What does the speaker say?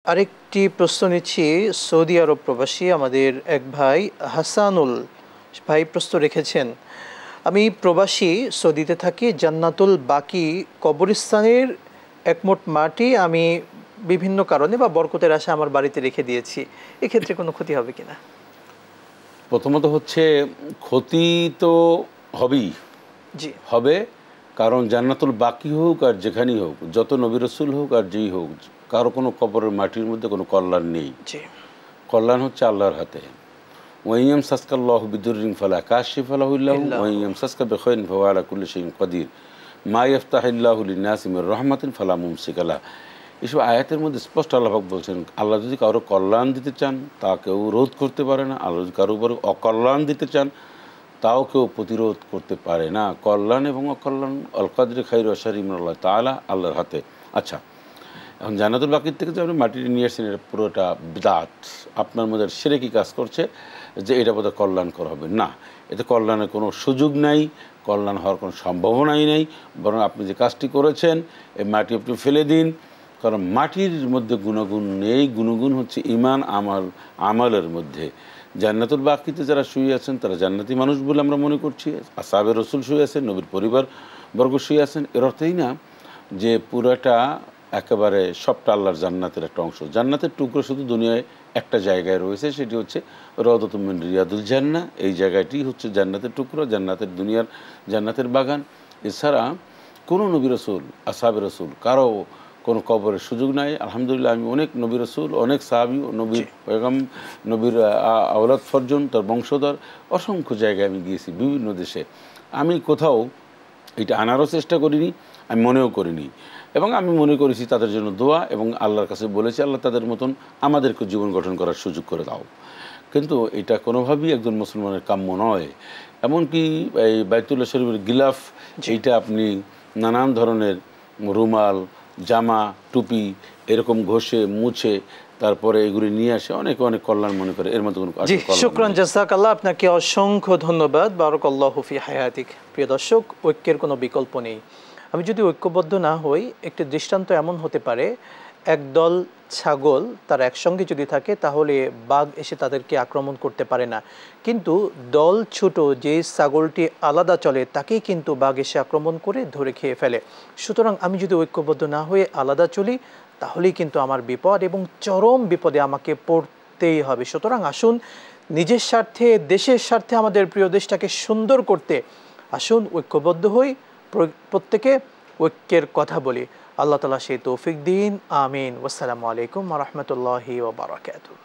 আরেকটি প্রশ্ন নিচ্ছি। সৌদি আরব প্রবাসী আমাদের এক ভাই হাসানুল ভাই প্রশ্ন রেখেছেন, আমি প্রবাসী, সৌদিতে থাকি, জান্নাতুল বাকি কবরস্থানের একমোট মাটি আমি বিভিন্ন কারণে বা বরকতের আশা আমার বাড়িতে রেখে দিয়েছি, এক্ষেত্রে কোনো ক্ষতি হবে কিনা? প্রথমত হচ্ছে ক্ষতি তো হবেই, জি হবে, কারণ জান্নাতুল বাকি হোক আর যেখানেই হোক, যত নবী রসুল হোক আর যেই হোক, কারো কোনো কবরের মাটির মধ্যে কোনো কল্যাণ নেই। জি কল্যাণ হচ্ছে আল্লাহর হাতে। ওয়াইয়াম সাসকাল্লাহ বিদুরিং ফালা কাশি ফালাহুল্লাহ ওয়াইয়াম সাসকা বেখৈন ফাওয়ালা কুল্লি শাইইন কদির মা ইফতাহিল্লাহু লিন-নাসি মির রাহমাতিন ফালা মুমসিকা লাহু। এসব আয়াতের মধ্যে স্পষ্ট আল্লাহ পাক বলছেন, আল্লাহ যদি কারো কল্যাণ দিতে চান তা কেউ রোধ করতে পারে না, আল্লাহ যদি কারো উপর অকল্যাণ দিতে চান তাও কেউ প্রতিরোধ করতে পারে না। কল্যাণ এবং অকল্যাণ আল কাদরি খাইরু ওয়া শাররি মিনাল্লাহ তাআলা, আল্লাহর হাতে। আচ্ছা, এখন জান্নাতুল বাকির থেকে যে আপনি মাটিটি নিয়ে আসছেন, এটা পুরোটা বিদআত, আপনার মধ্যে শিরকি কাজ করছে যে এটা বোধহয় কল্যাণকর হবে না। এতে কল্যাণের কোনো সুযোগ নাই, কল্যাণ হওয়ার কোনো সম্ভাবনাই নেই। বরং আপনি যে কাজটি করেছেন, এই মাটি আপনি ফেলে দিন, কারণ মাটির মধ্যে গুণগুণ নেই। গুণগুণ হচ্ছে ইমান আমলের মধ্যে। জান্নাতুল বাকিতে যারা শুয়ে আছেন তারা জান্নাতি মানুষ বলে আমরা মনে করছি। আসহাবে রসুল শুয়ে আছেন, নবীর পরিবার বর্গ শুয়ে আছেন, এর অর্থই না যে পুরাটা একেবারে সবটা আল্লাহর জান্নাতের একটা অংশ। জান্নাতের টুকরো শুধু দুনিয়ায় একটা জায়গায় রয়েছে, সেটি হচ্ছে রওদাতুম মিন রিয়াদুল জান্নাহ। এই জায়গাটি হচ্ছে জান্নাতের টুকরো, জান্নাতের দুনিয়ার জান্নাতের বাগান। এছাড়া কোনো নবী রসুল, আসহাবে রসুল কারো কোনো কবরের সুযোগ নাই। আলহামদুলিল্লাহ, আমি অনেক নবী রসুল, অনেক সাহাবী, নবীর পেগাম, নবীর আওলাদ ফরজন, তার বংশধর, অসংখ্য জায়গায় আমি গিয়েছি, বিভিন্ন দেশে। আমি কোথাও এটা আনারও চেষ্টা করিনি, আমি মনেও করিনি, এবং আমি মনে করেছি তাদের জন্য দোয়া, এবং আল্লাহর কাছে বলেছি, আল্লাহ তাদের মতন আমাদেরকে জীবন গঠন করার সুযোগ করে দাও। কিন্তু এটা কোনোভাবেই একজন মুসলমানের কাম্য নয়। এমনকি এই বাইতুল্লাহ শরীফের গিলাফ, এইটা আপনি নানান ধরনের রুমাল, জামা, টুপি এরকম ঘষে মুছে তারপরে এগুলি নিয়ে আসে, অনেকে অনেক কল্যাণ মনে করে, এর মধ্যে কোনো জি, শুকরান জাযাকাল্লাহ, আপনাকে অসংখ্য ধন্যবাদ। বারাকাল্লাহু ফি হায়াতিক। প্রিয় দর্শক, ঐক্যের কোনো বিকল্প নেই। আমি যদি ঐক্যবদ্ধ না হই, একটি দৃষ্টান্ত এমন হতে পারে, একদল ছাগল তারা একসঙ্গে যদি থাকে তাহলে বাঘ এসে তাদেরকে আক্রমণ করতে পারে না, কিন্তু দল ছোট, যে ছাগলটি আলাদা চলে তাকেই কিন্তু বাঘ এসে আক্রমণ করে ধরে খেয়ে ফেলে। সুতরাং আমি যদি ঐক্যবদ্ধ না হয়ে আলাদা চলি তাহলেই কিন্তু আমার বিপদ, এবং চরম বিপদে আমাকে পড়তেই হবে। সুতরাং আসুন, নিজের স্বার্থে, দেশের স্বার্থে, আমাদের প্রিয় দেশটাকে সুন্দর করতে আসুন ঐক্যবদ্ধ হই, প্রত্যেকে ঐক্যের কথা বলি। আল্লাহ তাআলা সেই তৌফিক দিন, আমিন। ওয়াসসালামু আলাইকুম ওয়া রাহমাতুল্লাহি ওয়া বারাকাতুহু।